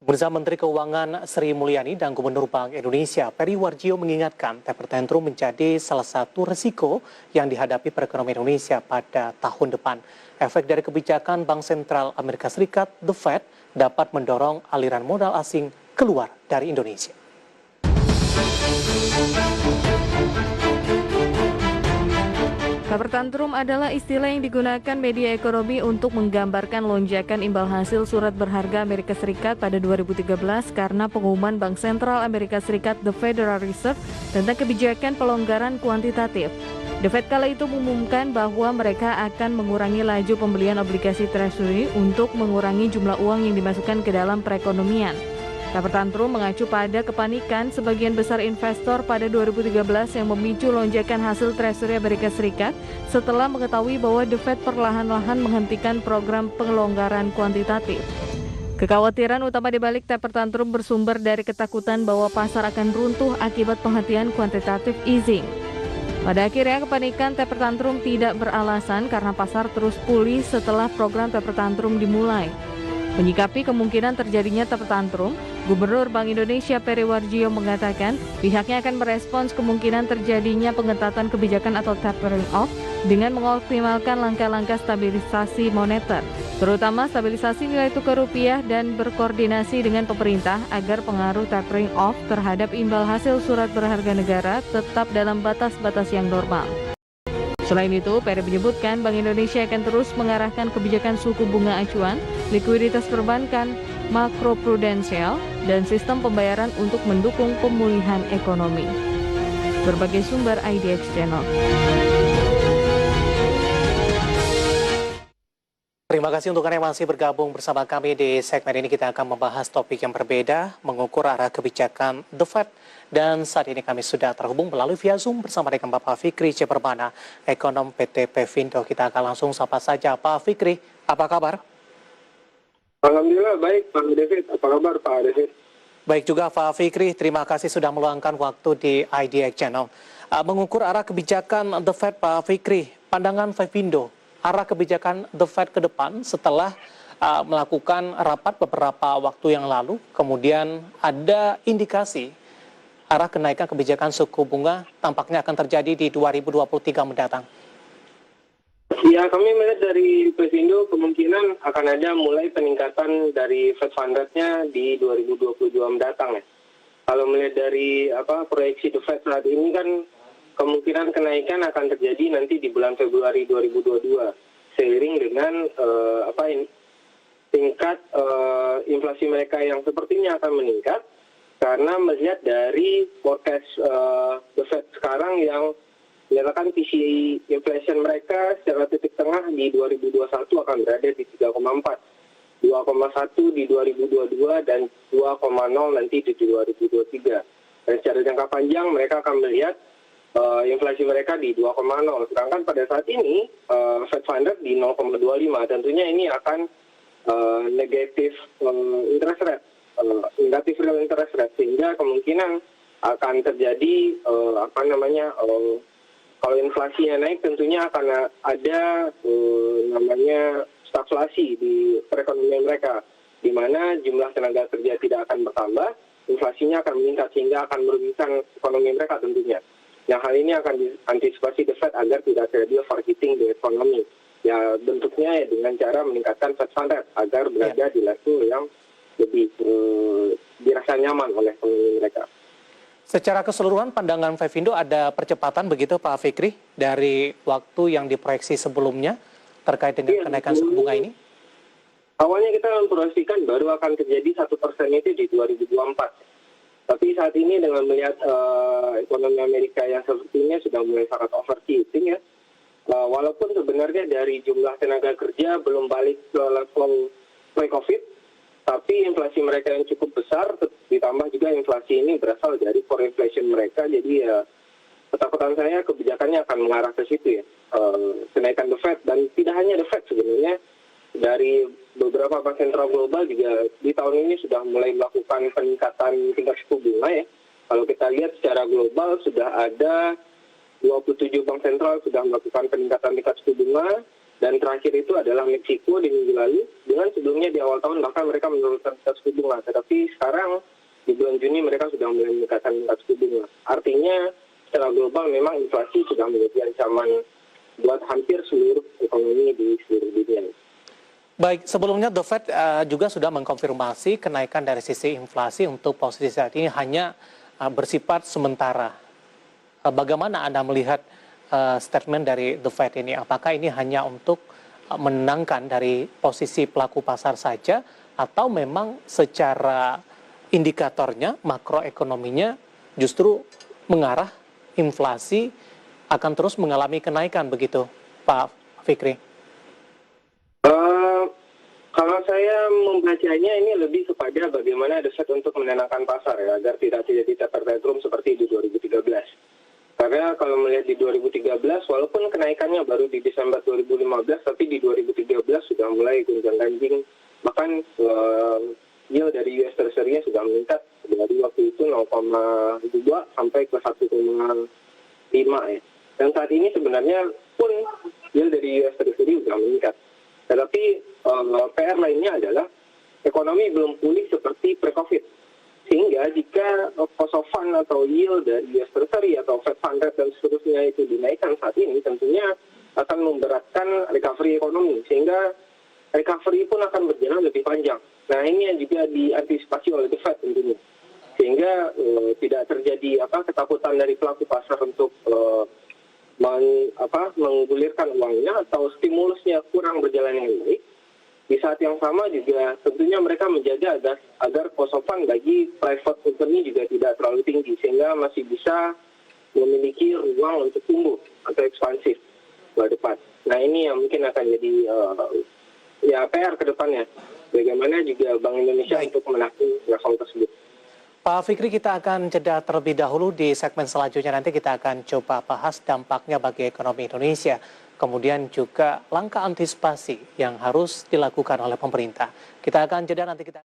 Bursa Menteri Keuangan Sri Mulyani dan Gubernur Bank Indonesia Peri Warjio mengingatkan taper tantrum menjadi salah satu resiko yang dihadapi perekonomian Indonesia pada tahun depan. Efek dari kebijakan Bank Sentral Amerika Serikat, The Fed, dapat mendorong aliran modal asing keluar dari Indonesia. Taper tantrum adalah istilah yang digunakan media ekonomi untuk menggambarkan lonjakan imbal hasil surat berharga Amerika Serikat pada 2013 karena pengumuman Bank Sentral Amerika Serikat The Federal Reserve tentang kebijakan pelonggaran kuantitatif. The Fed kala itu mengumumkan bahwa mereka akan mengurangi laju pembelian obligasi treasury untuk mengurangi jumlah uang yang dimasukkan ke dalam perekonomian. Taper tantrum mengacu pada kepanikan sebagian besar investor pada 2013 yang memicu lonjakan hasil Treasury Amerika Serikat setelah mengetahui bahwa The Fed perlahan-lahan menghentikan program pelonggaran kuantitatif. Kekhawatiran utama di balik taper tantrum bersumber dari ketakutan bahwa pasar akan runtuh akibat penghentian quantitative easing. Pada akhirnya kepanikan taper tantrum tidak beralasan karena pasar terus pulih setelah program taper tantrum dimulai. Menyikapi kemungkinan terjadinya taper tantrum, Gubernur Bank Indonesia Peri Warjio mengatakan pihaknya akan merespons kemungkinan terjadinya pengetatan kebijakan atau tapering off dengan mengoptimalkan langkah-langkah stabilisasi moneter, terutama stabilisasi nilai tukar rupiah dan berkoordinasi dengan pemerintah agar pengaruh tapering off terhadap imbal hasil surat berharga negara tetap dalam batas-batas yang normal. Selain itu, Peri menyebutkan Bank Indonesia akan terus mengarahkan kebijakan suku bunga acuan, likuiditas perbankan, makroprudensial, dan sistem pembayaran untuk mendukung pemulihan ekonomi. Berbagai sumber IDX Channel. Terima kasih untuk Anda yang masih bergabung bersama kami di segmen ini. Kita akan membahas topik yang berbeda, mengukur arah kebijakan The Fed. Dan saat ini kami sudah terhubung melalui via Zoom bersama dengan Bapak Fikri C. Permana, ekonom PT Pevindo. Kita akan langsung sapa saja. Pak Fikri, apa kabar? Alhamdulillah baik, Pak David. Apa kabar, Pak David? Baik juga, Pak Fikri. Terima kasih sudah meluangkan waktu di IDX Channel. Mengukur arah kebijakan The Fed, Pak Fikri, pandangan Pevindo, arah kebijakan The Fed ke depan setelah melakukan rapat beberapa waktu yang lalu, kemudian ada indikasi arah kenaikan kebijakan suku bunga tampaknya akan terjadi di 2023 mendatang. Ya, kami melihat dari Pevindo kemungkinan akan ada mulai peningkatan dari Fed Fund Rate-nya di 2022 mendatang ya. Kalau melihat dari proyeksi The Fed saat ini kan kemungkinan kenaikan akan terjadi nanti di bulan Februari 2022 seiring dengan tingkat inflasi mereka yang sepertinya akan meningkat karena melihat dari forecast The Fed sekarang yang menyatakan PCE inflation mereka secara titik tengah di 2021 akan berada di 3,4, 2,1 di 2022 dan 2,0 nanti di 2023. Dan secara jangka panjang mereka akan melihat inflasi mereka di 2,0. Sedangkan pada saat ini Fed Fund Rate di 0,25. Tentunya ini akan negatif interest rate. Negatif real interest rate, sehingga kemungkinan akan terjadi kalau inflasinya naik tentunya akan ada stagflasi di perekonomian mereka, di mana jumlah tenaga kerja tidak akan bertambah, inflasinya akan meningkat sehingga akan merugikan ekonomi mereka tentunya. Nah, hal ini akan diantisipasi The Fed agar tidak terjadi overheating di ekonomi. Ya, bentuknya dengan cara meningkatkan Fed Fund Rate agar berada di level yang lebih dirasa nyaman oleh pengguna mereka. Secara keseluruhan pandangan Pevindo ada percepatan begitu Pak Fikri dari waktu yang diproyeksi sebelumnya terkait dengan kenaikan suku bunga ini? Awalnya kita memproyeksikan baru akan terjadi 1% itu di 2024. Tapi saat ini dengan melihat ekonomi Amerika yang sepertinya sudah mulai sangat overheating ya, walaupun sebenarnya dari jumlah tenaga kerja belum balik ke level pre-COVID, tapi inflasi mereka yang cukup besar, ditambah juga inflasi ini berasal dari core inflation mereka, jadi ya ketakutan saya kebijakannya akan mengarah ke situ ya, kenaikan The Fed, dan tidak hanya The Fed sebenarnya, dari beberapa bank sentral global juga di tahun ini sudah mulai melakukan peningkatan tingkat suku bunga ya. Kalau kita lihat secara global sudah ada 27 bank sentral sudah melakukan peningkatan tingkat suku bunga, dan terakhir itu adalah Meksiko di minggu lalu dengan sebelumnya di awal tahun bahkan mereka menurunkan tingkat suku bunga. Tetapi sekarang di bulan Juni mereka sudah mulai meningkatkan tingkat suku bunga. Artinya secara global memang inflasi sudah menjadi ancaman buat hampir seluruh ekonomi di seluruh dunia. Baik, sebelumnya The Fed juga sudah mengkonfirmasi kenaikan dari sisi inflasi untuk posisi saat ini hanya bersifat sementara. Bagaimana Anda melihat statement dari The Fed ini? Apakah ini hanya untuk menenangkan dari posisi pelaku pasar saja, atau memang secara indikatornya, makroekonominya justru mengarah inflasi akan terus mengalami kenaikan begitu, Pak Fikri? Kalau saya membacanya ini lebih kepada bagaimana The Fed untuk menenangkan pasar ya, agar tidak terjadi taper tantrum seperti di 2013. Karena kalau melihat di 2013, walaupun kenaikannya baru di Desember 2015, tapi di 2013 sudah mulai gonjang-ganjing. Bahkan yield dari US Treasury-nya sudah meningkat dari waktu itu 0,2 sampai ke 1,5 ya. Dan saat ini sebenarnya pun yield dari US Treasury sudah meningkat. Tetapi PR lainnya adalah ekonomi belum pulih seperti pre-COVID. Sehingga jika cost of fund atau yield dari US Treasury atau Fed Fund Rate dan seterusnya itu dinaikkan saat ini, tentunya akan memberatkan recovery ekonomi. Sehingga recovery pun akan berjalan lebih panjang. Nah ini yang juga diantisipasi oleh The Fed tentunya. Sehingga tidak terjadi ketakutan dari pelaku pasar untuk menggulirkan uangnya atau stimulusnya kurang berjalan dengan baik. Di saat yang sama juga tentunya mereka menjaga agar cost of fund bagi private company juga tidak terlalu tinggi sehingga masih bisa memiliki ruang untuk tumbuh atau ekspansif ke depan. Nah ini yang mungkin akan jadi PR ke depannya. Bagaimana juga Bank Indonesia untuk menahan level tersebut. Pak Fikri, kita akan jeda terlebih dahulu. Di segmen selanjutnya nanti kita akan coba bahas dampaknya bagi ekonomi Indonesia. Kemudian juga langkah antisipasi yang harus dilakukan oleh pemerintah. Kita akan jeda nanti kita